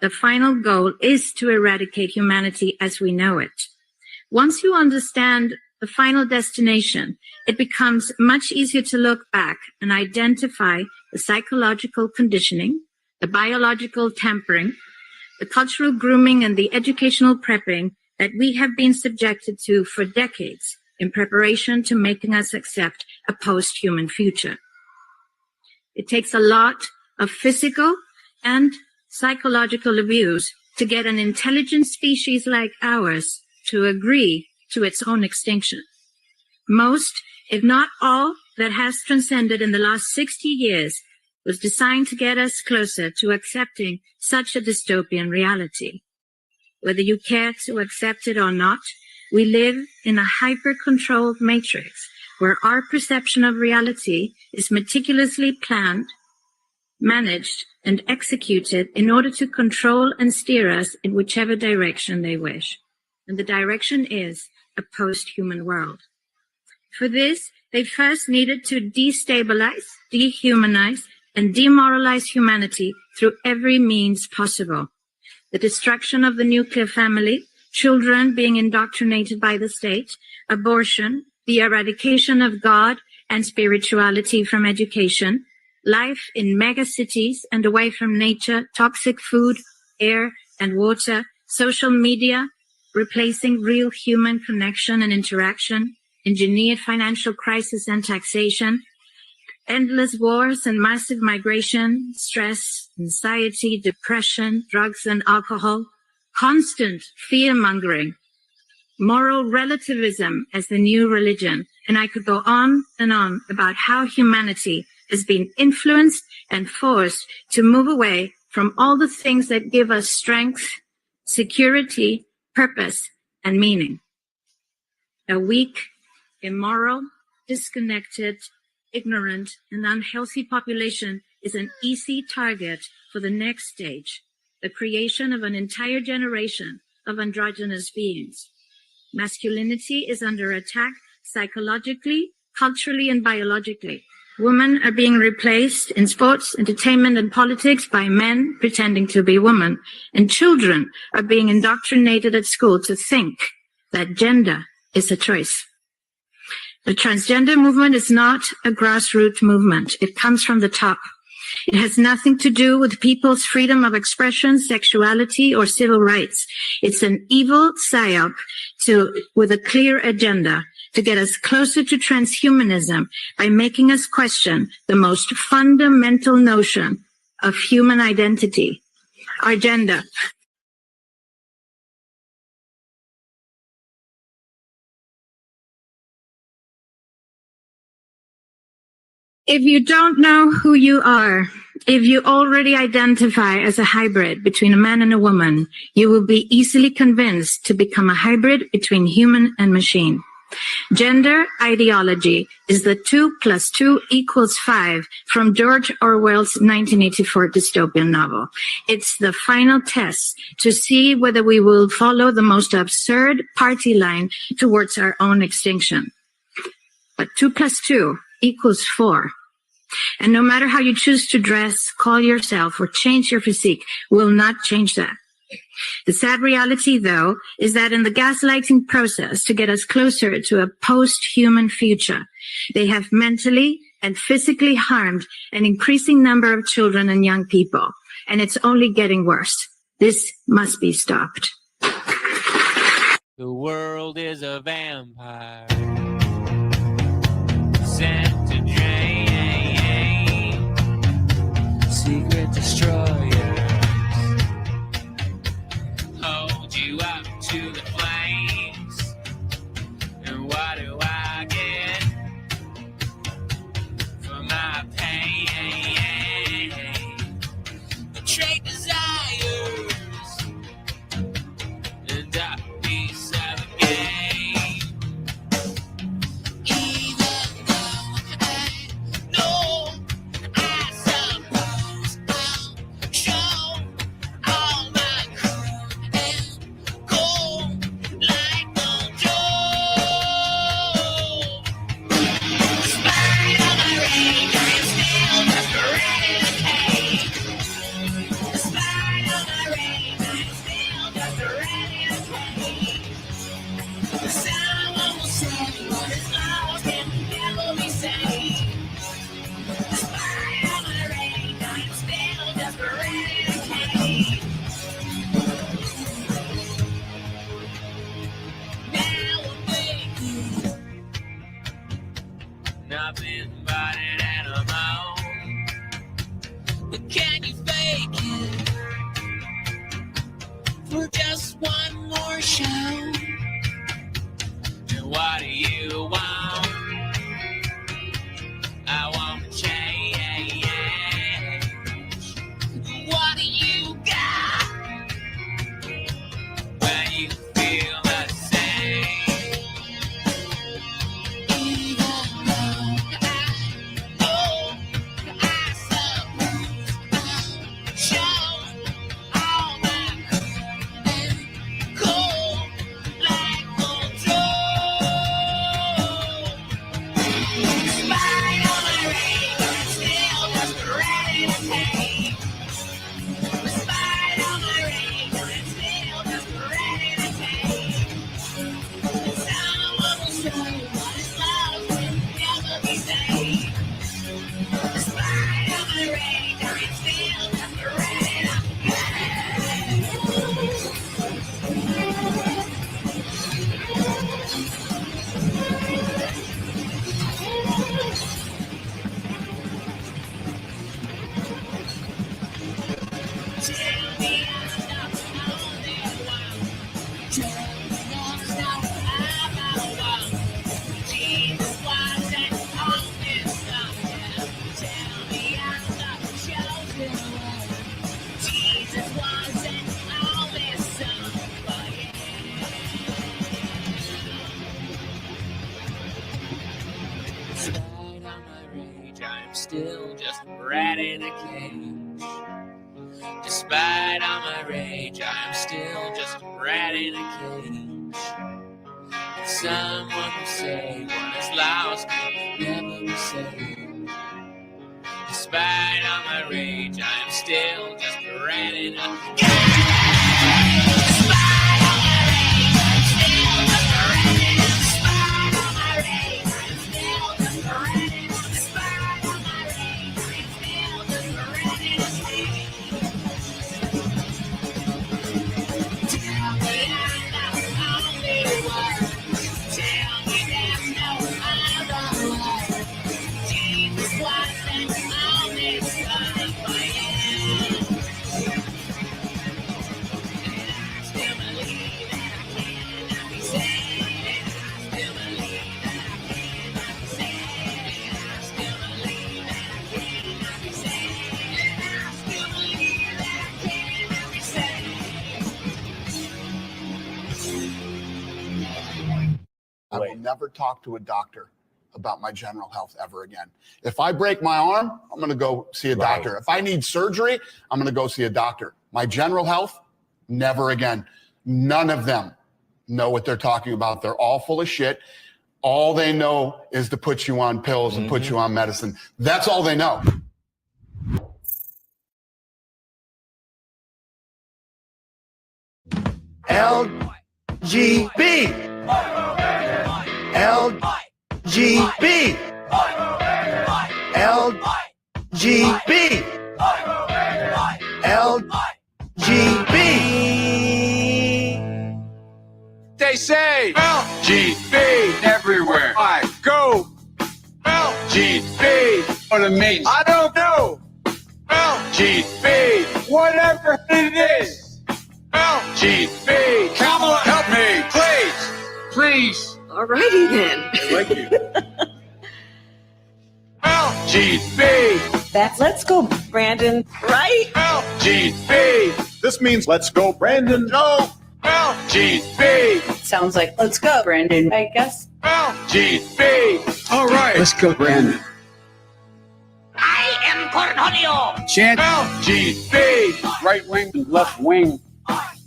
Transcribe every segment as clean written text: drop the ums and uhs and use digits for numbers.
The final goal is to eradicate humanity as we know it. Once you understand the final destination, it becomes much easier to look back and identify the psychological conditioning, the biological tampering, the cultural grooming, and the educational prepping that we have been subjected to for decades in preparation to making us accept a post-human future. It takes a lot of physical and psychological abuse to get an intelligent species like ours to agree to its own extinction. Most, if not all, that has transcended in the last 60 years was designed to get us closer to accepting such a dystopian reality. Whether you care to accept it or not, we live in a hyper-controlled matrix where our perception of reality is meticulously planned, managed, and executed in order to control and steer us in whichever direction they wish. And the direction is a post-human world. For this, they first needed to destabilize, dehumanize, and demoralize humanity through every means possible. The destruction of the nuclear family, children being indoctrinated by the state, abortion, the eradication of God and spirituality from education, life in megacities and away from nature, toxic food, air, and water, social media, replacing real human connection and interaction, engineered financial crisis and taxation, endless wars and massive migration, stress, anxiety, depression, drugs and alcohol, constant fear-mongering, moral relativism as the new religion, and I could go on and on about how humanity has been influenced and forced to move away from all the things that give us strength, security, purpose, and meaning. A weak, immoral, disconnected, ignorant, and unhealthy population is an easy target for the next stage, the creation of an entire generation of androgynous beings. Masculinity is under attack psychologically, culturally, and biologically. Women are being replaced in sports, entertainment, and politics by men pretending to be women. And children are being indoctrinated at school to think that gender is a choice. The transgender movement is not a grassroots movement. It comes from the top. It has nothing to do with people's freedom of expression, sexuality, or civil rights. It's an evil psyop with a clear agenda to get us closer to transhumanism by making us question the most fundamental notion of human identity, our gender. If you don't know who you are, if you already identify as a hybrid between a man and a woman, you will be easily convinced to become a hybrid between human and machine. Gender ideology is the 2 + 2 = 5 from George Orwell's 1984 dystopian novel. It's the final test to see whether we will follow the most absurd party line towards our own extinction. But 2 + 2 = 4. And no matter how you choose to dress, call yourself, or change your physique, will not change that. The sad reality, though, is that in the gaslighting process to get us closer to a post-human future, they have mentally and physically harmed an increasing number of children and young people, and it's only getting worse. This must be stopped. The world is a vampire sent to drain, secret destroyers hold you up to the flames. And what do I get for my pain? Betrayed desires and a piece of a game. Even though I know I suppose I'll show But can you fake it for just one more show? And what do you want? I want to change. What do you got when you feel the same? Even though I suppose I'll show all my cold like control. Despite all my rage, I'm still just ready to take. Despite all my rage, I'm still just ready to take. And someone will show you what is love will never be saved. Despite all my rage, I'm still just ready to tell me I'm not the only one. Tell me I'm not one. Jesus wasn't on this song. Tell me I'm not the chosen one. Jesus wasn't on this song. But despite all my rage, I'm still just a rat in a cage. Despite all my rage, I'm still just a rat in a cage. Someone will say what is lost can never be saved. Despite all my rage, I'm still just a rat in a cage. Despite all my rage, I'm still just a rat in a cage. Despite all my rage, I'm still just a rat in a cage. Despite all my rage, I'm still just a rat in a cage. Tell me I'm not the only one. Tell me there's no other one. Jesus wasn't on this side for you. And I still believe that I cannot be saved. And I still believe that I cannot be saved. And I still believe that I cannot be saved. And I still believe that I cannot be saved. I will never talk to a doctor about my general health ever again. If I break my arm, I'm going to go see a doctor. If I need surgery, I'm going to go see a doctor. My general health, never again. None of them know what they're talking about. They're all full of shit. All they know is to put you on pills and put you on medicine. That's all they know. LGB. LGB. LGB. LGB. They say LGB everywhere I go. LGB. What it means, I don't know. LGB. Whatever it is. LGB. Kamala, help me, please. Please. Alrighty then. I like you. LGB. That's let's go, Brandon. Right? LGB. This means let's go, Brandon. No. LGB. Sounds like let's go, Brandon. I guess. LGB. All right. Let's go, Brandon. I am Cornholio. Chant LGB. Right wing, left wing.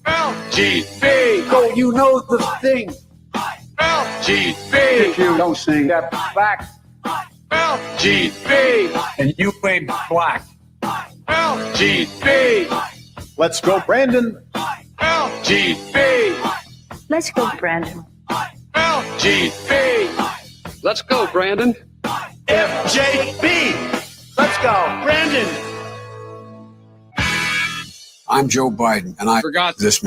LGB. Go, you know the thing. LGB. If you don't sing that back. LGB. And you ain't black. LGB. Let's go, Brandon. LGB. Let's go, Brandon. LGB. Let's go, Brandon. FJB. Let's go, Brandon. I'm Joe Biden, and I forgot this.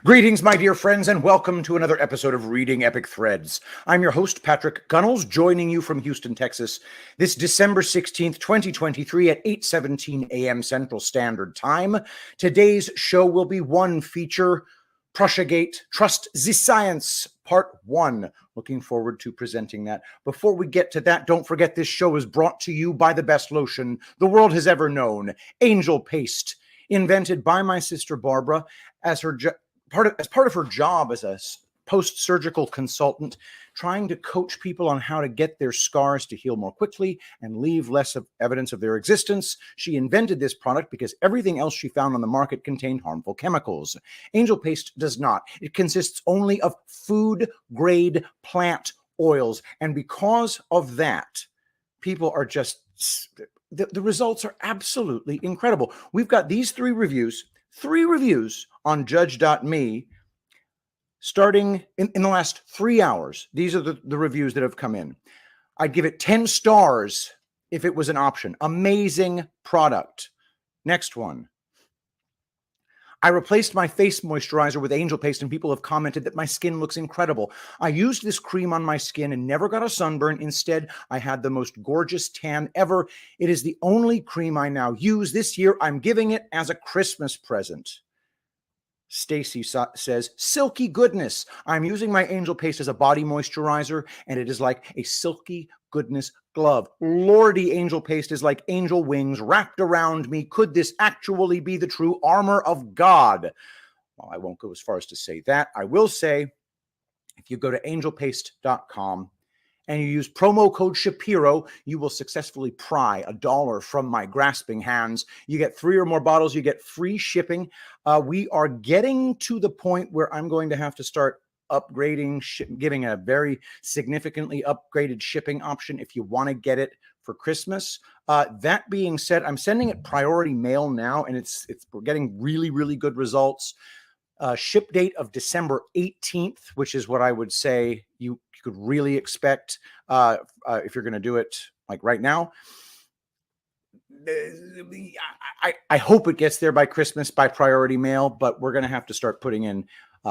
Greetings, my dear friends, and welcome to another episode of Reading Epic Threads. I'm your host, Patrick Gunnels, joining you from Houston, Texas, this December 16th, 2023 at 8:17 a.m. Central Standard Time. Today's show will be one feature, Prussiagate, Trust the Science, Part 1. Looking forward to presenting that. Before we get to that, don't forget this show is brought to you by the best lotion the world has ever known, Angel Paste, invented by my sister Barbara as part of her job as a post-surgical consultant, trying to coach people on how to get their scars to heal more quickly and leave less of evidence of their existence. She invented this product because everything else she found on the market contained harmful chemicals. Angel Paste does not. It consists only of food-grade plant oils, and because of that, people are just... The results are absolutely incredible. We've got these three reviews on judge.me starting in the last 3 hours. These are the reviews that have come in. I'd give it 10 stars if it was an option. Amazing product. Next one. I replaced my face moisturizer with Angel Paste, and people have commented that my skin looks incredible. I used this cream on my skin and never got a sunburn. Instead, I had the most gorgeous tan ever. It is the only cream I now use. This year, I'm giving it as a Christmas present. Stacy says, silky goodness. I'm using my Angel Paste as a body moisturizer, and it is like a silky goodness glove. Lordy, Angel Paste is like angel wings wrapped around me. Could this actually be the true armor of God? Well, I won't go as far as to say that. I will say, if you go to angelpaste.com and you use promo code Shapiro, you will successfully pry $1 from my grasping hands. You get 3 or more bottles. You get free shipping. We are getting to the point where I'm going to have to start upgrading, giving a very significantly upgraded shipping option if you want to get it for Christmas. That being said, I'm sending it priority mail now, and we're getting really, really good results. Ship date of December 18th, which is what I would say you could really expect if you're going to do it like right now. I hope it gets there by Christmas by priority mail, but we're going to have to start putting in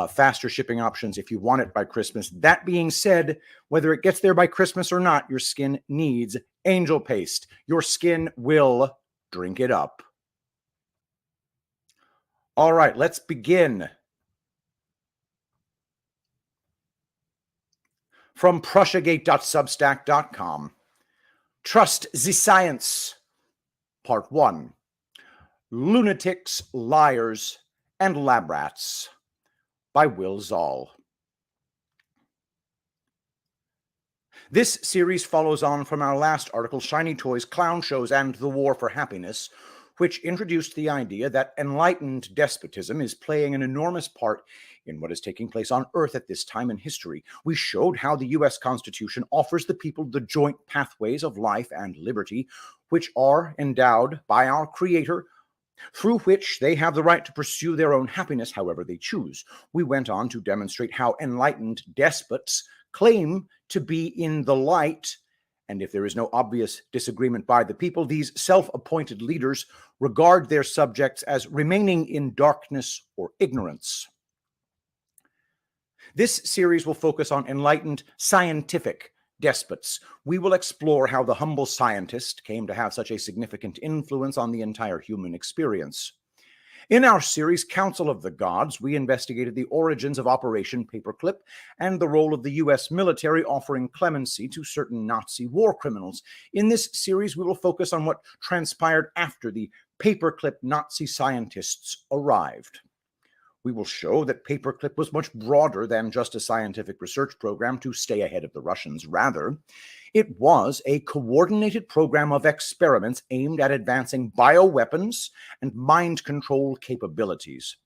faster shipping options if you want it by Christmas. That being said, whether it gets there by Christmas or not, your skin needs Angel Paste. Your skin will drink it up. All right, let's begin. From Prussiagate.substack.com, Trust the Science, Part 1, Lunatics, Liars, and Lab Rats, by Will Zoll. This series follows on from our last article, Shiny Toys, Clown Shows, and the War for Happiness, which introduced the idea that enlightened despotism is playing an enormous part in what is taking place on Earth at this time in history. We showed how the U.S. Constitution offers the people the joint pathways of life and liberty, which are endowed by our Creator, through which they have the right to pursue their own happiness however they choose. We went on to demonstrate how enlightened despots claim to be in the light, and if there is no obvious disagreement by the people, these self-appointed leaders regard their subjects as remaining in darkness or ignorance. This series will focus on enlightened scientific despots. We will explore how the humble scientist came to have such a significant influence on the entire human experience. In our series, Council of the Gods, we investigated the origins of Operation Paperclip and the role of the U.S. military offering clemency to certain Nazi war criminals. In this series, we will focus on what transpired after the Paperclip Nazi scientists arrived. We will show that Paperclip was much broader than just a scientific research program to stay ahead of the Russians. Rather, it was a coordinated program of experiments aimed at advancing bioweapons and mind control capabilities.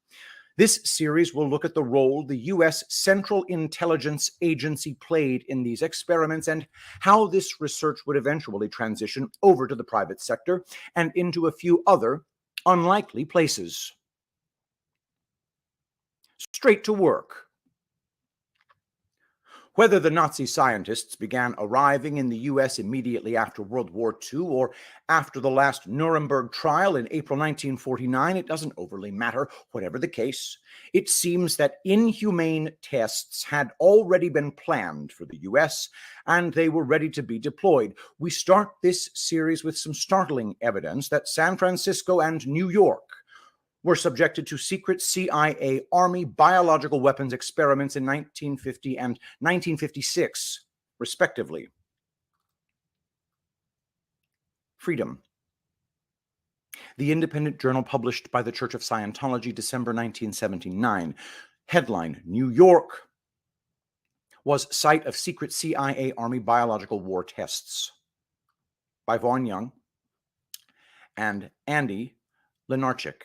This series will look at the role the U.S. Central Intelligence Agency played in these experiments and how this research would eventually transition over to the private sector and into a few other unlikely places. Straight to work. Whether the Nazi scientists began arriving in the U.S. immediately after World War II or after the last Nuremberg trial in April 1949, it doesn't overly matter. Whatever the case, it seems that inhumane tests had already been planned for the U.S., and they were ready to be deployed. We start this series with some startling evidence that San Francisco and New York were subjected to secret CIA Army biological weapons experiments in 1950 and 1956, respectively. Freedom. The independent journal published by the Church of Scientology, December 1979. Headline: New York was site of secret CIA Army biological war tests. By Vaughn Young and Andy Lenarchik.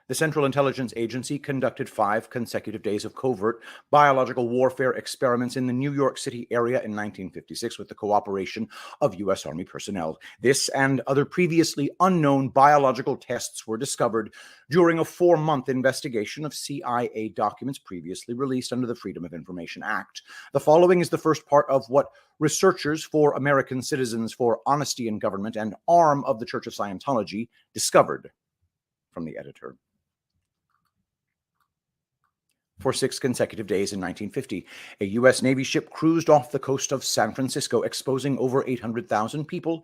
The Central Intelligence Agency conducted 5 consecutive days of covert biological warfare experiments in the New York City area in 1956 with the cooperation of U.S. Army personnel. This and other previously unknown biological tests were discovered during a 4-month investigation of CIA documents previously released under the Freedom of Information Act. The following is the first part of what Researchers for American Citizens for Honesty in Government, an arm of the Church of Scientology, discovered. From the editor. For 6 consecutive days in 1950, a U.S. Navy ship cruised off the coast of San Francisco, exposing over 800,000 people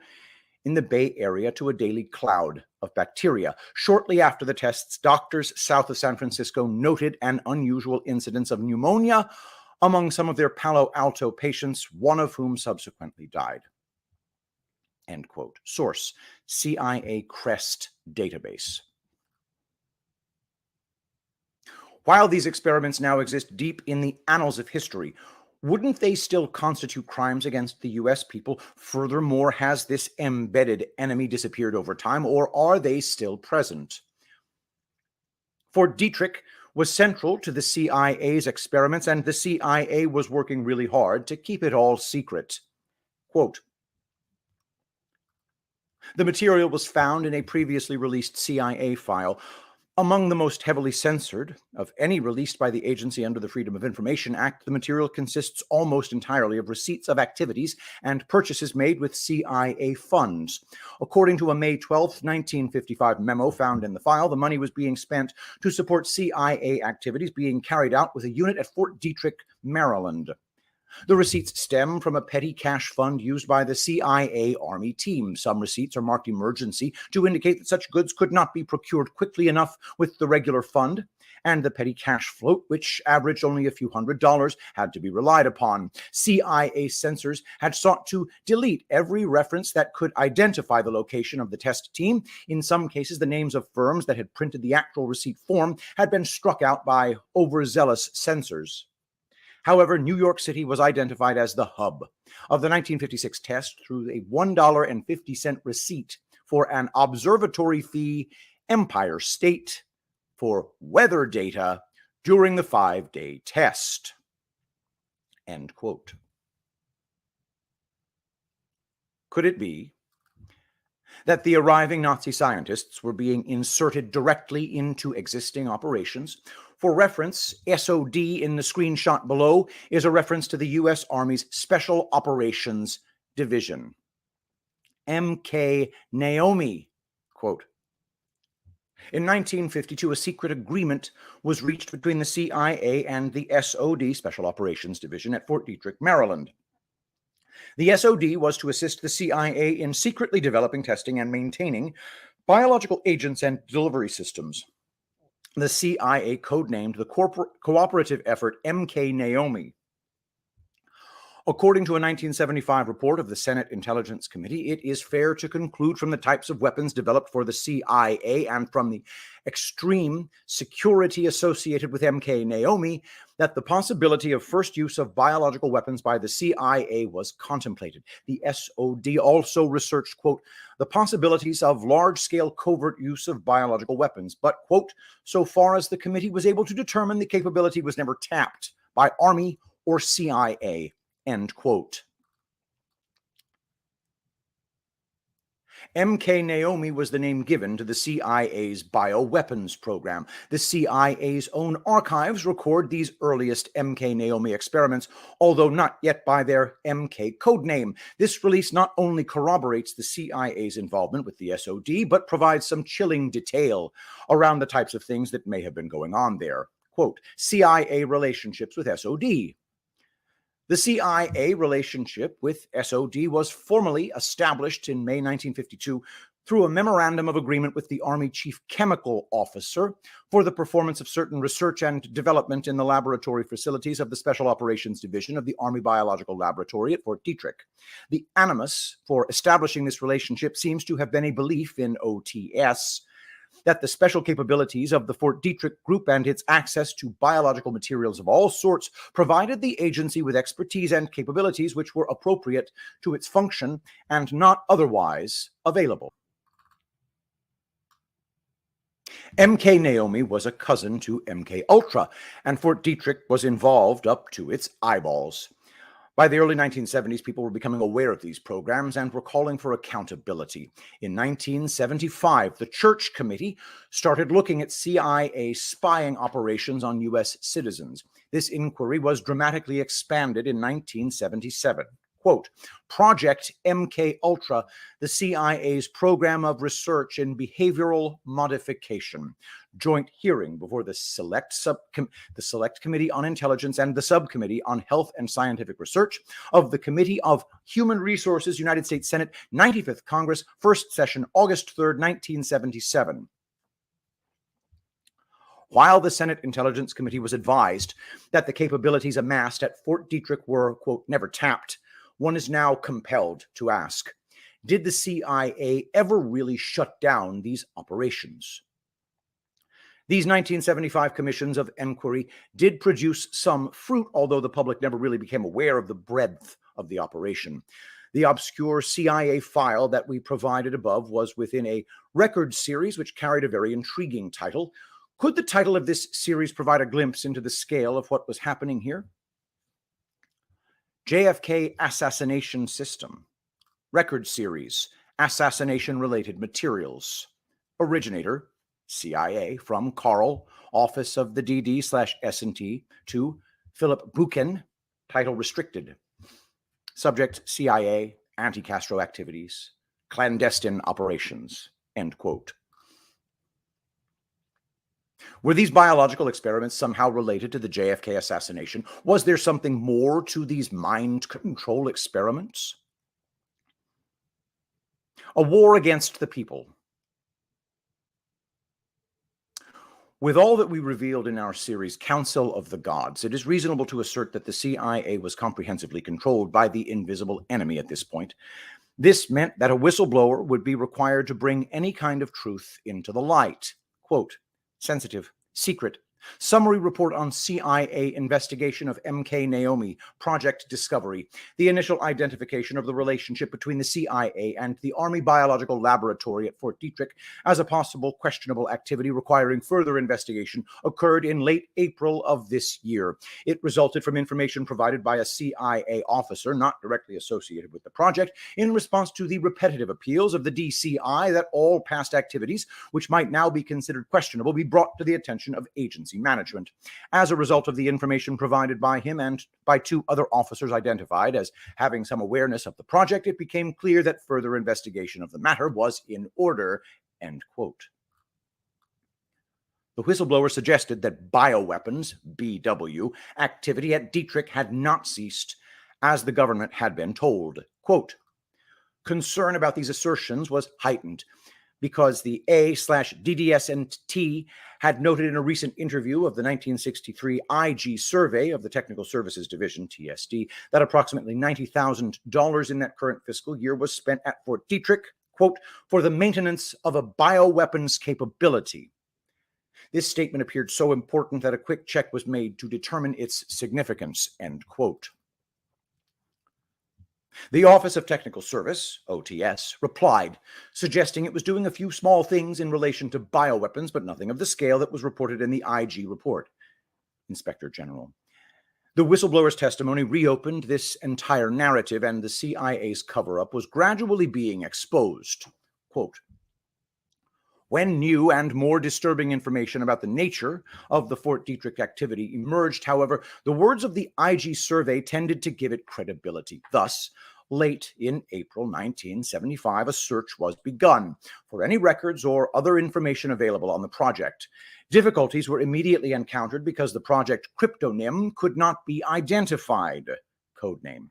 in the Bay Area to a daily cloud of bacteria. Shortly after the tests, doctors south of San Francisco noted an unusual incidence of pneumonia among some of their Palo Alto patients, one of whom subsequently died. End quote. Source: CIA CREST database. While these experiments now exist deep in the annals of history, wouldn't they still constitute crimes against the U.S. people? Furthermore, has this embedded enemy disappeared over time, or are they still present? For Dietrich was central to the CIA's experiments, and the CIA was working really hard to keep it all secret. Quote, the material was found in a previously released CIA file. Among the most heavily censored of any released by the agency under the Freedom of Information Act, the material consists almost entirely of receipts of activities and purchases made with CIA funds. According to a May 12, 1955 memo found in the file, the money was being spent to support CIA activities being carried out with a unit at Fort Detrick, Maryland. The receipts stem from a petty cash fund used by the CIA Army team. Some receipts are marked emergency to indicate that such goods could not be procured quickly enough with the regular fund, and the petty cash float, which averaged only a few $100s, had to be relied upon. CIA censors had sought to delete every reference that could identify the location of the test team. In some cases, the names of firms that had printed the actual receipt form had been struck out by overzealous censors. However, New York City was identified as the hub of the 1956 test through a $1.50 receipt for an observatory fee Empire State for weather data during the 5-day test. End quote. Could it be that the arriving Nazi scientists were being inserted directly into existing operations? For reference, SOD in the screenshot below is a reference to the U.S. Army's Special Operations Division. M.K. Naomi, quote, in 1952, a secret agreement was reached between the CIA and the SOD, Special Operations Division, at Fort Detrick, Maryland. The SOD was to assist the CIA in secretly developing, testing, and maintaining biological agents and delivery systems. The CIA codenamed the cooperative effort MK Naomi. According to a 1975 report of the Senate Intelligence Committee, it is fair to conclude from the types of weapons developed for the CIA and from the extreme security associated with MK Naomi that the possibility of first use of biological weapons by the CIA was contemplated. The SOD also researched, quote, the possibilities of large-scale covert use of biological weapons, but, quote, so far as the committee was able to determine, the capability was never tapped by Army or CIA, end quote. MK Naomi was the name given to the CIA's bioweapons program. The CIA's own archives record these earliest MK Naomi experiments, although not yet by their MK codename. This release not only corroborates the CIA's involvement with the SOD, but provides some chilling detail around the types of things that may have been going on there. Quote, CIA relationships with SOD. The CIA relationship with SOD was formally established in May 1952 through a memorandum of agreement with the Army Chief Chemical Officer for the performance of certain research and development in the laboratory facilities of the Special Operations Division of the Army Biological Laboratory at Fort Detrick. The animus for establishing this relationship seems to have been a belief in OTS, that the special capabilities of the Fort Detrick Group and its access to biological materials of all sorts provided the agency with expertise and capabilities which were appropriate to its function and not otherwise available. MK Naomi was a cousin to MK Ultra, and Fort Detrick was involved up to its eyeballs. By the early 1970s, people were becoming aware of these programs and were calling for accountability. In 1975, the Church Committee started looking at CIA spying operations on U.S. citizens. This inquiry was dramatically expanded in 1977. Quote, Project MK Ultra, the CIA's program of research in behavioral modification. Joint hearing before the Select Committee on Intelligence and the Subcommittee on Health and Scientific Research of the Committee of Human Resources, United States Senate, 95th Congress, first session, August 3rd, 1977. While the Senate Intelligence Committee was advised that the capabilities amassed at Fort Detrick were, quote, never tapped, one is now compelled to ask, did the CIA ever really shut down these operations? These 1975 commissions of inquiry did produce some fruit, although the public never really became aware of the breadth of the operation. The obscure CIA file that we provided above was within a record series which carried a very intriguing title. Could the title of this series provide a glimpse into the scale of what was happening here? JFK Assassination System. Record series. Assassination-related materials. Originator, CIA, from Carl, Office of the DD/S&T, to Philip Buchan, title restricted. Subject, CIA, anti-Castro activities, clandestine operations, end quote. Were these biological experiments somehow related to the JFK assassination? Was there something more to these mind control experiments? A war against the people. With all that we revealed in our series, Council of the Gods, it is reasonable to assert that the CIA was comprehensively controlled by the invisible enemy at this point. This meant that a whistleblower would be required to bring any kind of truth into the light. Quote, sensitive, secret. Summary report on CIA investigation of MK Naomi, Project Discovery, the initial identification of the relationship between the CIA and the Army Biological Laboratory at Fort Detrick as a possible questionable activity requiring further investigation occurred in late April of this year. It resulted from information provided by a CIA officer not directly associated with the project in response to the repetitive appeals of the DCI that all past activities, which might now be considered questionable, be brought to the attention of agency management. As a result of the information provided by him and by two other officers identified as having some awareness of the project, it became clear that further investigation of the matter was in order, end quote. The whistleblower suggested that bioweapons, BW, activity at Detrick had not ceased, as the government had been told. Quote, concern about these assertions was heightened because the A/DDS&T had noted in a recent interview of the 1963 IG survey of the Technical Services Division, TSD, that approximately $90,000 in that current fiscal year was spent at Fort Detrick, quote, for the maintenance of a bioweapons capability. This statement appeared so important that a quick check was made to determine its significance, end quote. The Office of Technical Service, OTS, replied, suggesting it was doing a few small things in relation to bioweapons, but nothing of the scale that was reported in the IG report. Inspector General. The whistleblower's testimony reopened this entire narrative, and the CIA's cover-up was gradually being exposed. Quote, when new and more disturbing information about the nature of the Fort Detrick activity emerged, however, the words of the IG survey tended to give it credibility. Thus, late in April 1975, a search was begun for any records or other information available on the project. Difficulties were immediately encountered because the project cryptonym could not be identified, codename.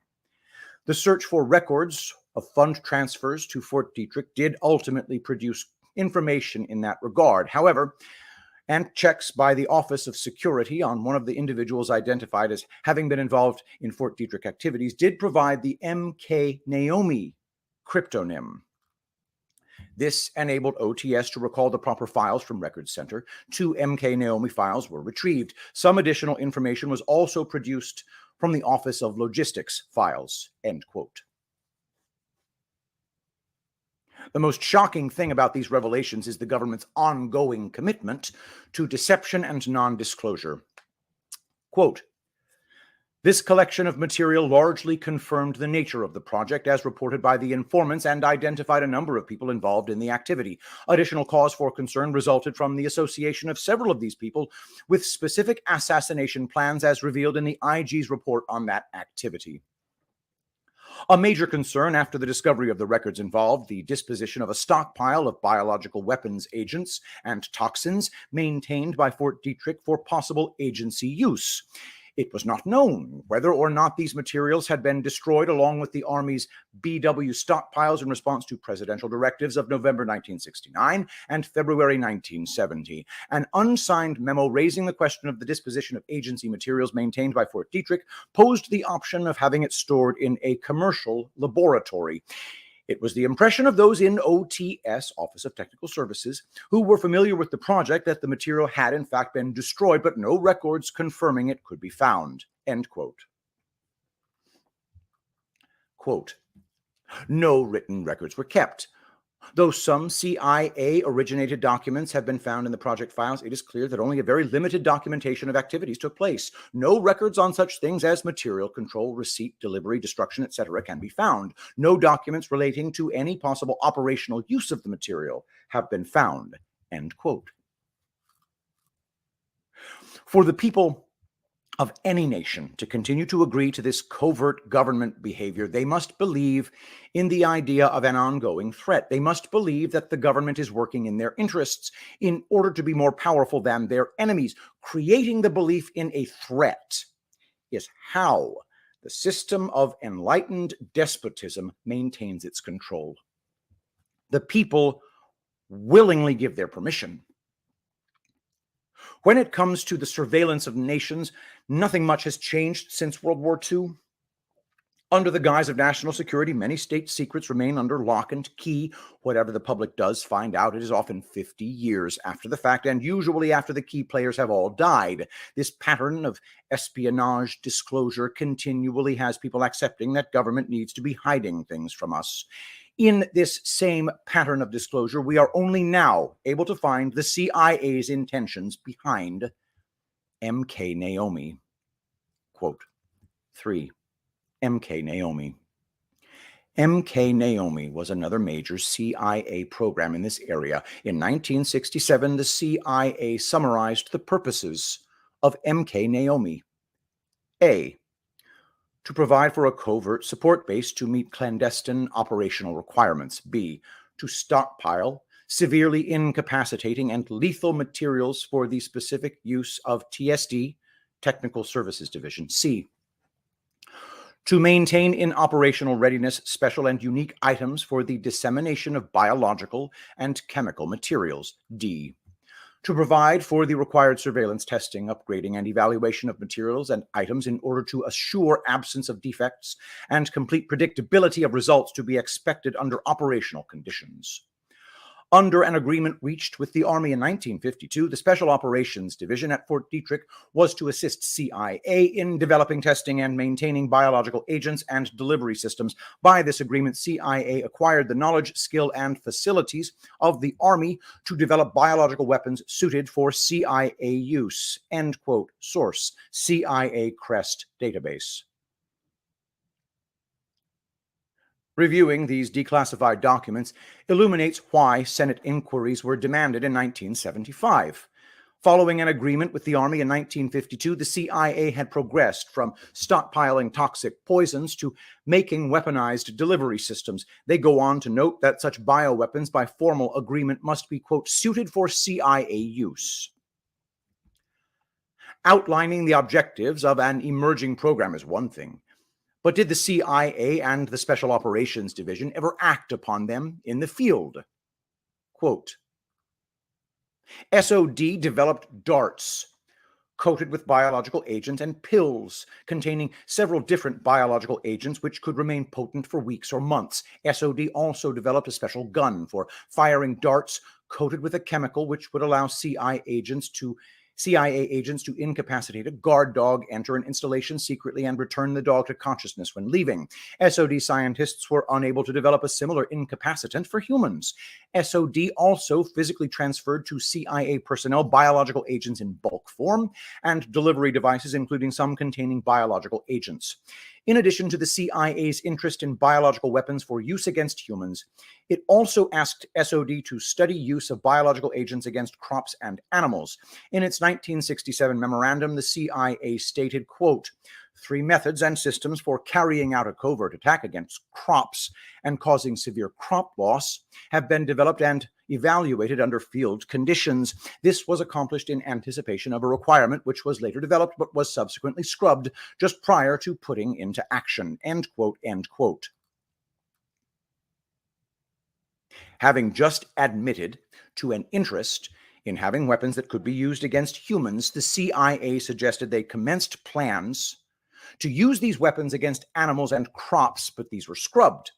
The search for records of fund transfers to Fort Detrick did ultimately produce information in that regard. However, and checks by the Office of Security on one of the individuals identified as having been involved in Fort Detrick activities did provide the MK Naomi cryptonym. This enabled OTS to recall the proper files from Records Center. 2 MK Naomi files were retrieved. Some additional information was also produced from the Office of Logistics files, end quote. The most shocking thing about these revelations is the government's ongoing commitment to deception and non-disclosure. Quote, this collection of material largely confirmed the nature of the project as reported by the informants and identified a number of people involved in the activity. Additional cause for concern resulted from the association of several of these people with specific assassination plans as revealed in the IG's report on that activity. A major concern after the discovery of the records involved the disposition of a stockpile of biological weapons agents and toxins maintained by Fort Detrick for possible agency use. It was not known whether or not these materials had been destroyed along with the Army's BW stockpiles in response to presidential directives of November 1969 and February 1970. An unsigned memo raising the question of the disposition of agency materials maintained by Fort Detrick posed the option of having it stored in a commercial laboratory. It was the impression of those in OTS, Office of Technical Services, who were familiar with the project that the material had in fact been destroyed, but no records confirming it could be found. End quote. Quote, no written records were kept. Though some CIA-originated documents have been found in the project files, it is clear that only a very limited documentation of activities took place. No records on such things as material control, receipt, delivery, destruction, etc. can be found. No documents relating to any possible operational use of the material have been found. End quote. For the people of any nation to continue to agree to this covert government behavior, they must believe in the idea of an ongoing threat. They must believe that the government is working in their interests in order to be more powerful than their enemies. Creating the belief in a threat is how the system of enlightened despotism maintains its control. The people willingly give their permission. When it comes to the surveillance of nations, nothing much has changed since World War II. Under the guise of national security, many state secrets remain under lock and key. Whatever the public does find out, it is often 50 years after the fact, and usually after the key players have all died. This pattern of espionage disclosure continually has people accepting that government needs to be hiding things from us. In this same pattern of disclosure, we are only now able to find the CIA's intentions behind MK Naomi. Quote 3. MK Naomi. MK Naomi was another major CIA program in this area. In 1967, the CIA summarized the purposes of MK Naomi. A. To provide for a covert support base to meet clandestine operational requirements. B. To stockpile severely incapacitating and lethal materials for the specific use of TSD, Technical Services Division. C. To maintain in operational readiness special and unique items for the dissemination of biological and chemical materials. D. To provide for the required surveillance, testing, upgrading, and evaluation of materials and items in order to assure absence of defects and complete predictability of results to be expected under operational conditions. Under an agreement reached with the Army in 1952, the Special Operations Division at Fort Detrick was to assist CIA in developing, testing, and maintaining biological agents and delivery systems. By this agreement, CIA acquired the knowledge, skill, and facilities of the Army to develop biological weapons suited for CIA use. End quote. Source: CIA Crest Database. Reviewing these declassified documents illuminates why Senate inquiries were demanded in 1975. Following an agreement with the Army in 1952, the CIA had progressed from stockpiling toxic poisons to making weaponized delivery systems. They go on to note that such bioweapons, by formal agreement, must be, quote, suited for CIA use. Outlining the objectives of an emerging program is one thing, but did the CIA and the Special Operations Division ever act upon them in the field? Quote, SOD developed darts coated with biological agents and pills containing several different biological agents which could remain potent for weeks or months. SOD also developed a special gun for firing darts coated with a chemical which would allow CIA agents to incapacitate a guard dog, enter an installation secretly, and return the dog to consciousness when leaving. SOD scientists were unable to develop a similar incapacitant for humans. SOD also physically transferred to CIA personnel biological agents in bulk form and delivery devices, including some containing biological agents. In addition to the CIA's interest in biological weapons for use against humans, it also asked SOD to study use of biological agents against crops and animals. In its 1967 memorandum, the CIA stated, quote, 3 methods and systems for carrying out a covert attack against crops and causing severe crop loss have been developed and evaluated under field conditions. This was accomplished in anticipation of a requirement which was later developed but was subsequently scrubbed just prior to putting into action. End quote, end quote. Having just admitted to an interest in having weapons that could be used against humans, the CIA suggested they commenced plans to use these weapons against animals and crops, but these were scrubbed.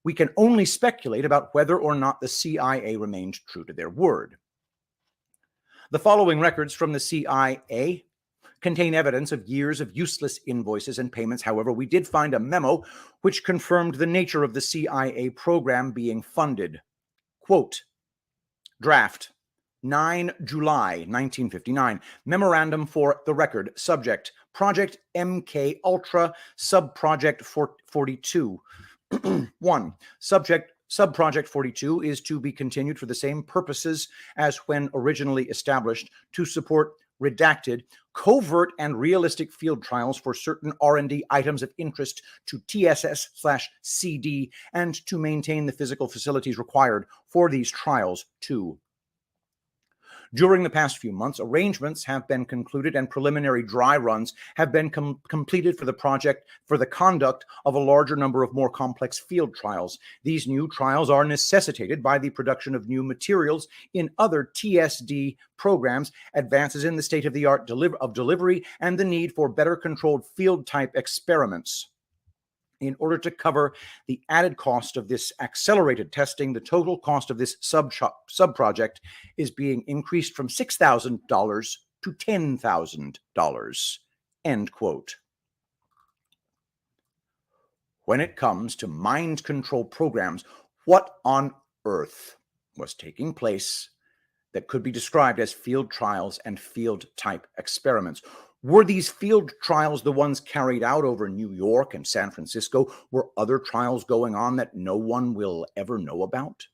We can only speculate about whether or not the CIA remained true to their word. The following records from the CIA contain evidence of years of useless invoices and payments. However, we did find a memo which confirmed the nature of the CIA program being funded. Quote, draft, 9 July 1959. Memorandum for the record. Subject, Project MK Ultra, Subproject 42. 1. Subproject 42 is to be continued for the same purposes as when originally established, to support redacted, covert and realistic field trials for certain R&D items of interest to TSS/CD and to maintain the physical facilities required for these trials. 2. During the past few months, arrangements have been concluded and preliminary dry runs have been completed for the project for the conduct of a larger number of more complex field trials. These new trials are necessitated by the production of new materials in other TSD programs, advances in the state-of-the-art delivery, and the need for better controlled field-type experiments. In order to cover the added cost of this accelerated testing, the total cost of this sub-project is being increased from $6,000 to $10,000. End quote. When it comes to mind control programs, what on earth was taking place that could be described as field trials and field-type experiments? Were these field trials the ones carried out over New York and San Francisco? Were other trials going on that no one will ever know about?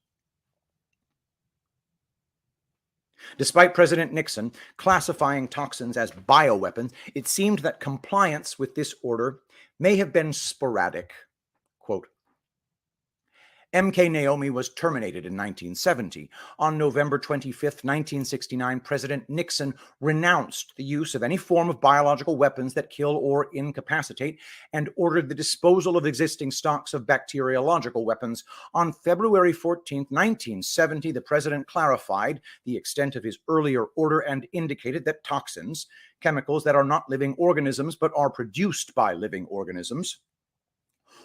Despite President Nixon classifying toxins as bioweapons, it seemed that compliance with this order may have been sporadic. Quote, MK Naomi was terminated in 1970. On November 25, 1969, President Nixon renounced the use of any form of biological weapons that kill or incapacitate and ordered the disposal of existing stocks of bacteriological weapons. On February 14, 1970, the president clarified the extent of his earlier order and indicated that toxins, chemicals that are not living organisms but are produced by living organisms,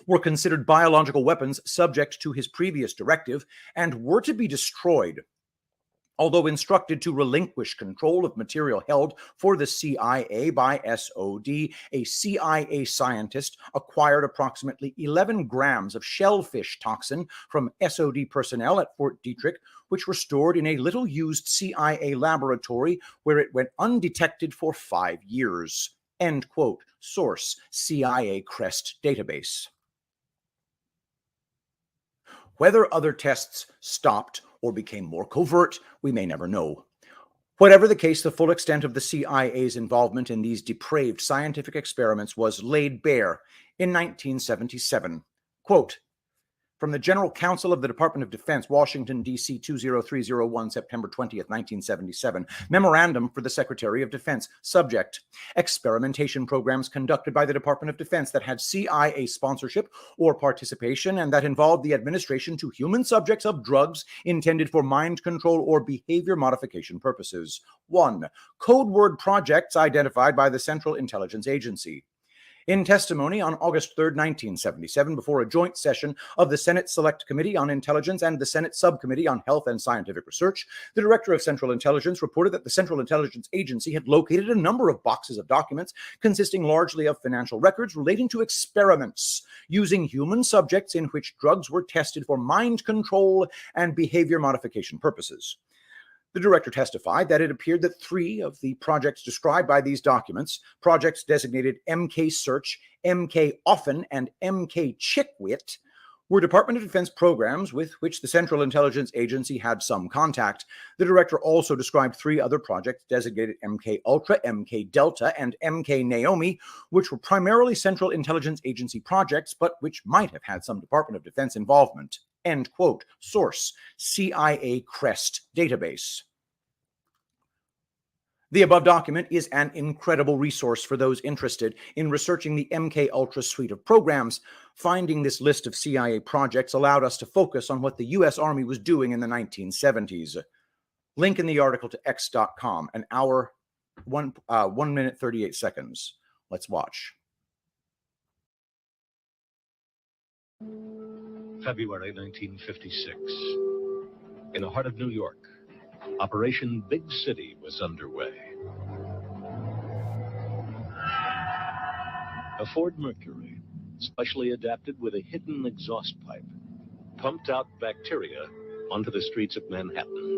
were considered biological weapons subject to his previous directive and were to be destroyed. Although instructed to relinquish control of material held for the CIA by SOD, a CIA scientist acquired approximately 11 grams of shellfish toxin from SOD personnel at Fort Detrick, which were stored in a little-used CIA laboratory where it went undetected for 5 years. End quote. Source, CIA Crest Database. Whether other tests stopped or became more covert, we may never know. Whatever the case, the full extent of the CIA's involvement in these depraved scientific experiments was laid bare in 1977. Quote, from the General Counsel of the Department of Defense, Washington, D.C. 20301, September 20th, 1977. Memorandum for the Secretary of Defense. Subject, experimentation programs conducted by the Department of Defense that had CIA sponsorship or participation and that involved the administration to human subjects of drugs intended for mind control or behavior modification purposes. 1. Code word projects identified by the Central Intelligence Agency. In testimony on August 3, 1977, before a joint session of the Senate Select Committee on Intelligence and the Senate Subcommittee on Health and Scientific Research, the Director of Central Intelligence reported that the Central Intelligence Agency had located a number of boxes of documents consisting largely of financial records relating to experiments using human subjects in which drugs were tested for mind control and behavior modification purposes. The director testified that it appeared that 3 of the projects described by these documents, projects designated MK Search, MK Often, and MK Chickwit, were Department of Defense programs with which the Central Intelligence Agency had some contact. The director also described 3 other projects designated MK Ultra, MK Delta, and MK Naomi, which were primarily Central Intelligence Agency projects, but which might have had some Department of Defense involvement. End quote. Source, CIA CREST database. The above document is an incredible resource for those interested in researching the MK Ultra suite of programs. Finding this list of CIA projects allowed us to focus on what the U.S. Army was doing in the 1970s. Link in the article to X.com, an hour, 1 minute, 38 seconds. Let's watch. February 1956. In the heart of New York, Operation Big City was underway. A Ford Mercury, specially adapted with a hidden exhaust pipe, pumped out bacteria onto the streets of Manhattan.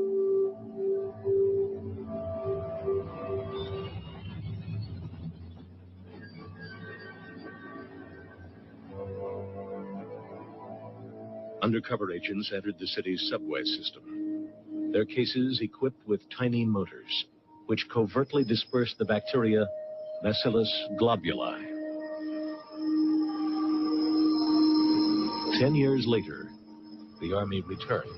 Undercover agents entered the city's subway system, their cases equipped with tiny motors, which covertly dispersed the bacteria Bacillus globuli. 10 years later, the Army returned.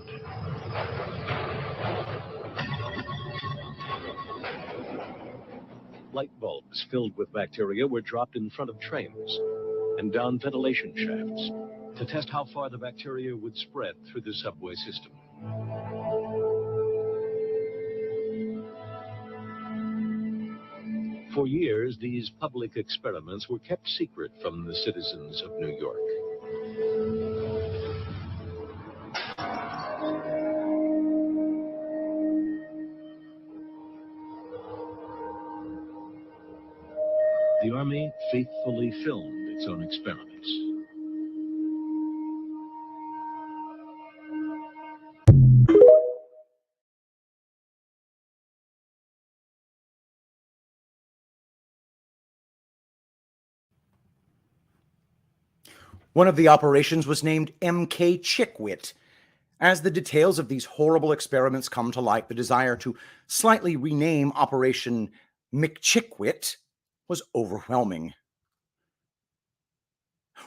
Light bulbs filled with bacteria were dropped in front of trains and down ventilation shafts to test how far the bacteria would spread through the subway system. For years, these public experiments were kept secret from the citizens of New York. The Army faithfully filmed its own experiments. One of the operations was named MK Chickwit. As the details of these horrible experiments come to light, the desire to slightly rename Operation McChickwit was overwhelming.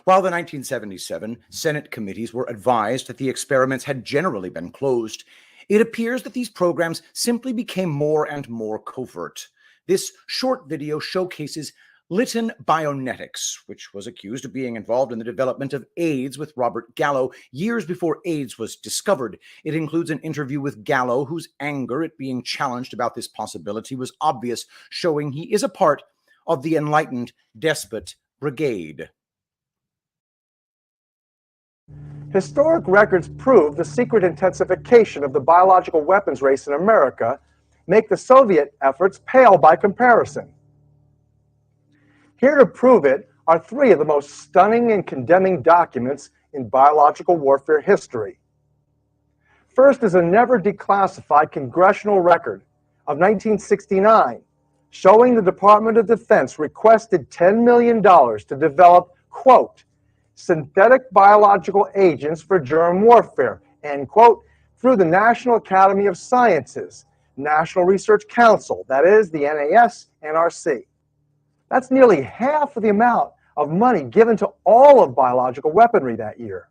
While the 1977 Senate committees were advised that the experiments had generally been closed, it appears that these programs simply became more and more covert. This short video showcases Lytton Bionetics, which was accused of being involved in the development of AIDS with Robert Gallo years before AIDS was discovered. It includes an interview with Gallo, whose anger at being challenged about this possibility was obvious, showing he is a part of the enlightened despot brigade. Historic records prove the secret intensification of the biological weapons race in America make the Soviet efforts pale by comparison. Here to prove it are 3 of the most stunning and condemning documents in biological warfare history. First is a never declassified congressional record of 1969 showing the Department of Defense requested $10 million to develop, quote, synthetic biological agents for germ warfare, end quote, through the National Academy of Sciences, National Research Council, that is the NAS-NRC. That's nearly half of the amount of money given to all of biological weaponry that year.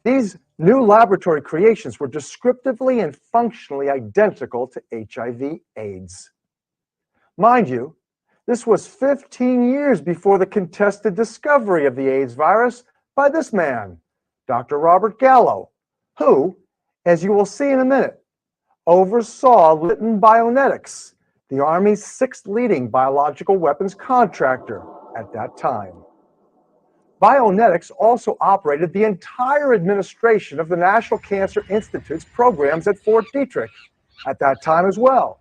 These new laboratory creations were descriptively and functionally identical to HIV/AIDS. Mind you, this was 15 years before the contested discovery of the AIDS virus by this man, Dr. Robert Gallo, who, as you will see in a minute, oversaw Litton Bionetics, the Army's sixth leading biological weapons contractor at that time. Bionetics also operated the entire administration of the National Cancer Institute's programs at Fort Detrick at that time as well.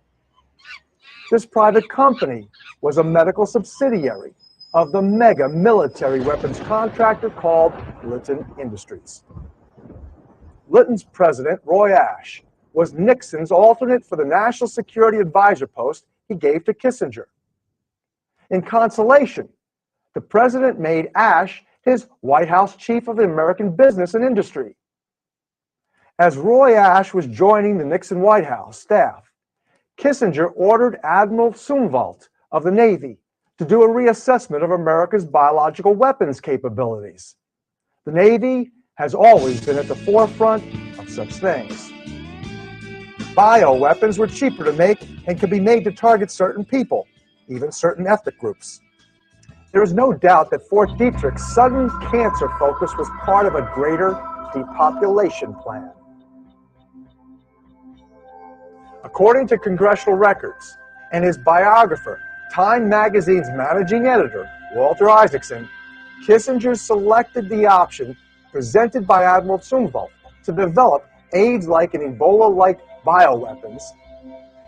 This private company was a medical subsidiary of the mega military weapons contractor called Litton Industries. Litton's president, Roy Ashe, was Nixon's alternate for the National Security Advisor post he gave to Kissinger. In consolation, the president made Ashe his White House chief of the American business and industry. As Roy Ashe was joining the Nixon White House staff, Kissinger ordered Admiral Zumwalt of the Navy to do a reassessment of America's biological weapons capabilities. The Navy has always been at the forefront of such things. Bioweapons were cheaper to make and could be made to target certain people, even certain ethnic groups. There is no doubt that Fort Detrick's sudden cancer focus was part of a greater depopulation plan. According to congressional records and his biographer, Time magazine's managing editor, Walter Isaacson, Kissinger selected the option presented by Admiral Zumwalt to develop AIDS-like and Ebola-like bioweapons,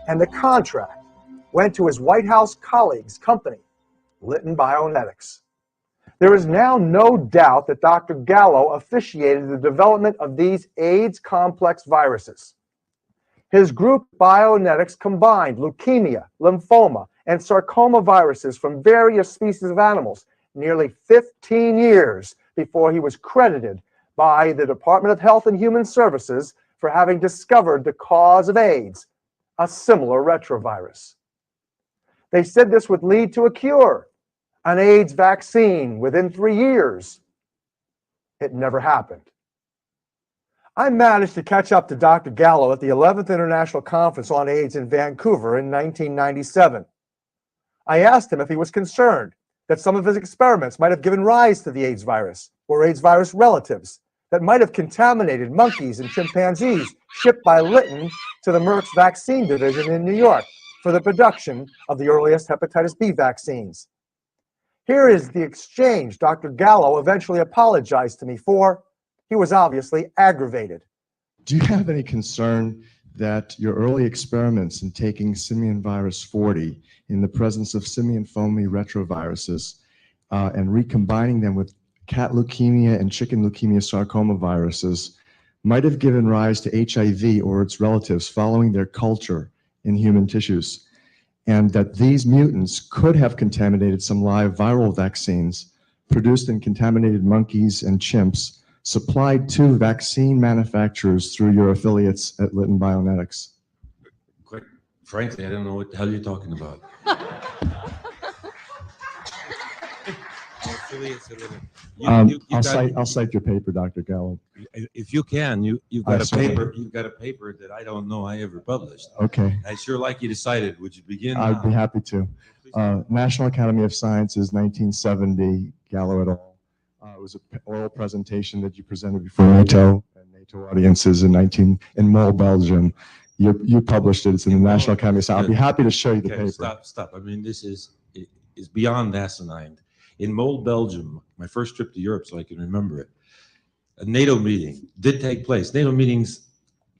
and the contract went to his White House colleague's company, Litton Bionetics. There is now no doubt that Dr. Gallo officiated the development of these AIDS complex viruses. His group, Bionetics, combined leukemia, lymphoma, and sarcoma viruses from various species of animals nearly 15 years before he was credited by the Department of Health and Human Services for having discovered the cause of AIDS, a similar retrovirus. They said this would lead to a cure, an AIDS vaccine within 3 years. It never happened. I managed to catch up to Dr. Gallo at the 11th International Conference on AIDS in Vancouver in 1997. I asked him if he was concerned that some of his experiments might have given rise to the AIDS virus or AIDS virus relatives that might have contaminated monkeys and chimpanzees shipped by Litton to the Merck's vaccine division in New York for the production of the earliest hepatitis B vaccines. Here is the exchange Dr. Gallo eventually apologized to me for. He was obviously aggravated. Do you have any concern that your early experiments in taking simian virus 40 in the presence of simian foamy retroviruses and recombining them with cat leukemia and chicken leukemia sarcoma viruses might have given rise to HIV or its relatives following their culture in human tissues, and that these mutants could have contaminated some live viral vaccines produced in contaminated monkeys and chimps supplied to vaccine manufacturers through your affiliates at Litton Bionetics? Quite frankly, I don't know what the hell you're talking about. I'll cite your paper, Dr. Gallo. If you can, you've got a paper. You've got a paper that I don't know I ever published. Okay. I sure like you decided. Would you begin? I'd be happy to. National Academy of Sciences, 1970, Gallo et al. It was an oral presentation that you presented before NATO and NATO audiences in Mol, Belgium. You published it. It's in the National Academy of Sciences. I'll be happy to show you the paper. Stop. I mean, this is beyond asinine. In Mol, Belgium, my first trip to Europe, so I can remember it, a NATO meeting did take place. NATO meetings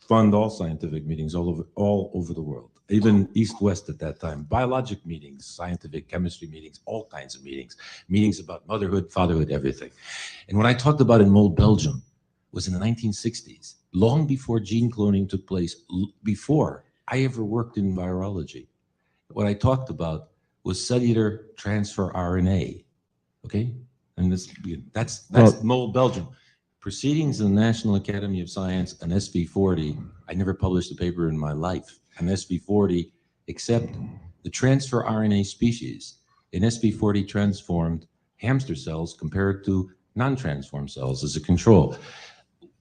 fund all scientific meetings all over the world, even East-West at that time. Biologic meetings, scientific chemistry meetings, all kinds of meetings about motherhood, fatherhood, everything. And what I talked about in Mol, Belgium was in the 1960s, long before gene cloning took place, before I ever worked in virology. What I talked about was cellular transfer RNA. Okay, And that's Well- mold Belgium. Proceedings in the National Academy of Science, an SV40. I never published a paper in my life. An SV40, except the transfer RNA species. An SV40 transformed hamster cells compared to non-transformed cells as a control.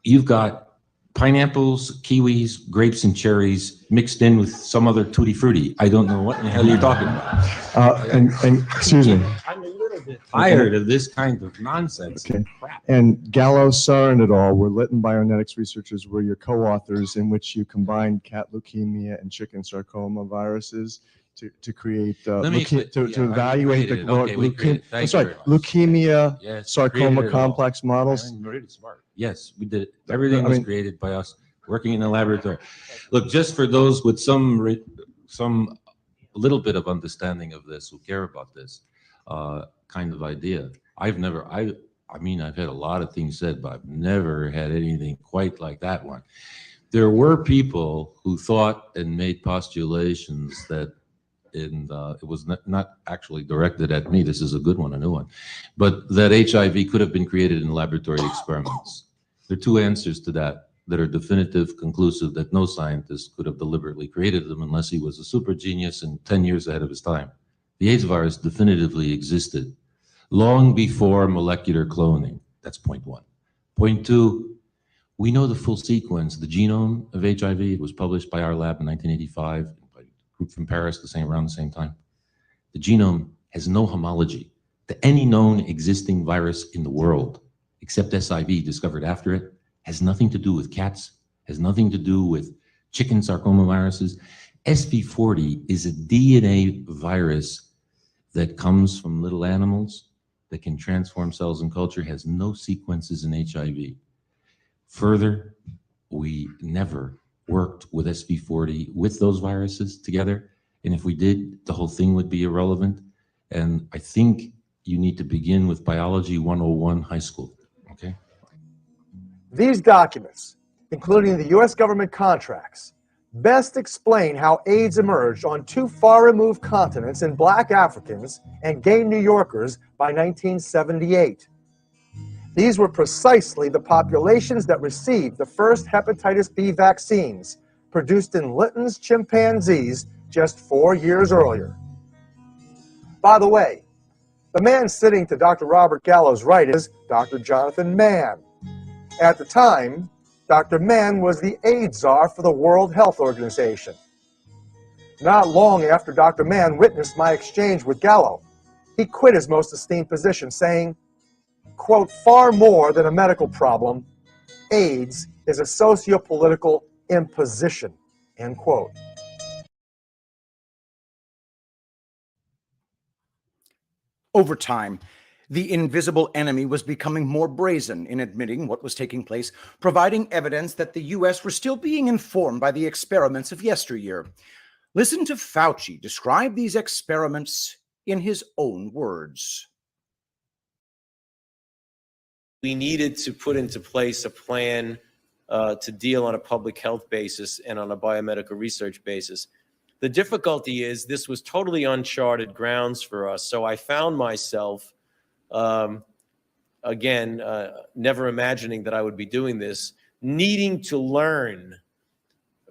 You've got pineapples, kiwis, grapes, and cherries mixed in with some other tutti frutti. I don't know what in the hell you're talking about. And excuse me. I'm a little bit tired of this kind of nonsense. Okay. And crap. And Gallo, Sarin et al. Were Lytton bionetics researchers were your co-authors in which you combined cat leukemia and chicken sarcoma viruses to create Let me explain. to Yeah, evaluate we created it. Okay, we created it. Thank that's you right, very much. leukemia, Yes, we created sarcoma it all. complex models. I'm really smart. Yes, we did it. Everything I was mean- created by us working in the laboratory. Look, just for those with some little bit of understanding of this, who care about this kind of idea, I've had a lot of things said, but I've never had anything quite like that one. There were people who thought and made postulations that it was not actually directed at me. This is a good one, a new one, but that HIV could have been created in laboratory experiments. There are two answers to that are definitive, conclusive, that no scientist could have deliberately created them unless he was a super genius and 10 years ahead of his time. The AIDS virus definitively existed long before molecular cloning. That's point one. Point two, we know the full sequence, the genome of HIV. It was published by our lab in 1985, by a group from Paris around the same time. The genome has no homology to any known existing virus in the world, except SIV discovered after it. Has nothing to do with cats, has nothing to do with chicken sarcoma viruses. SV40 is a DNA virus that comes from little animals that can transform cells in culture, has no sequences in HIV. Further, we never worked with SV40 with those viruses together. And if we did, the whole thing would be irrelevant. And I think you need to begin with Biology 101 high school, okay? These documents, including the U.S. government contracts, best explain how AIDS emerged on two far-removed continents in Black Africans and gay New Yorkers by 1978. These were precisely the populations that received the first hepatitis B vaccines produced in Lytton's chimpanzees just 4 years earlier. By the way, the man sitting to Dr. Robert Gallo's right is Dr. Jonathan Mann. At the time, Dr. Mann was the AIDS czar for the World Health Organization. Not long after Dr. Mann witnessed my exchange with Gallo, he quit his most esteemed position, saying, quote, far more than a medical problem, AIDS is a socio-political imposition, end quote. Over time, the invisible enemy was becoming more brazen in admitting what was taking place, providing evidence that the U.S. were still being informed by the experiments of yesteryear. Listen to Fauci describe these experiments in his own words. We needed to put into place a plan to deal on a public health basis and on a biomedical research basis. The difficulty is this was totally uncharted grounds for us. So I found myself, never imagining that I would be doing this, needing to learn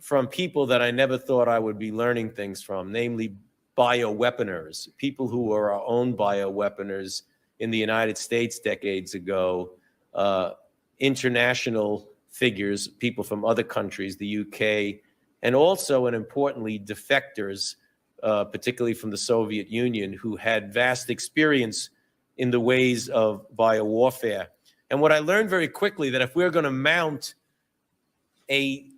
from people that I never thought I would be learning things from, namely bioweaponers, people who were our own bioweaponers in the United States decades ago, international figures, people from other countries, the UK, and also, and importantly, defectors, particularly from the Soviet Union, who had vast experience in the ways of biowarfare. And what I learned very quickly, that if we're going to mount a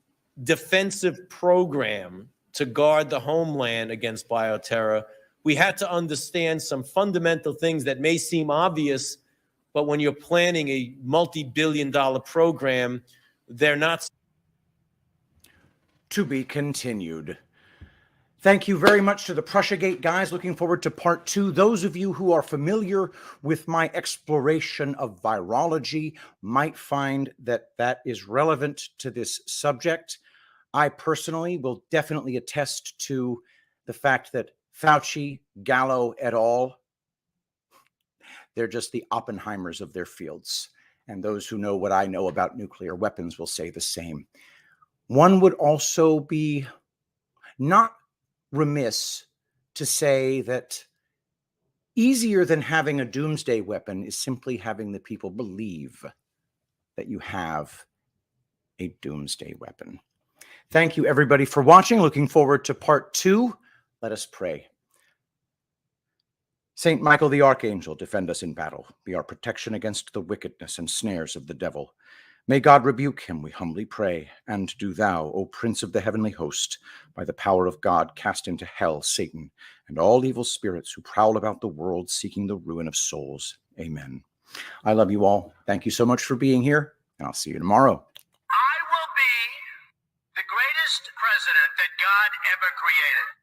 defensive program to guard the homeland against bioterror, we had to understand some fundamental things that may seem obvious, but when you're planning a multi-billion-dollar program, they're not. To be continued. Thank you very much to the Prussiagate guys. Looking forward to part 2. Those of you who are familiar with my exploration of virology might find that that is relevant to this subject. I personally will definitely attest to the fact that Fauci, Gallo et al., They're just the Oppenheimers of their fields. And those who know what I know about nuclear weapons will say the same. One would also be not remiss to say that easier than having a doomsday weapon is simply having the people believe that you have a doomsday weapon. Thank you, everybody, for watching. Looking forward to part 2. Let us pray. Saint Michael the Archangel, defend us in battle. Be our protection against the wickedness and snares of the devil. May God rebuke him, we humbly pray. And do thou, O Prince of the heavenly host, by the power of God, cast into hell Satan and all evil spirits who prowl about the world seeking the ruin of souls. Amen. I love you all. Thank you so much for being here, and I'll see you tomorrow. I will be the greatest president that God ever created.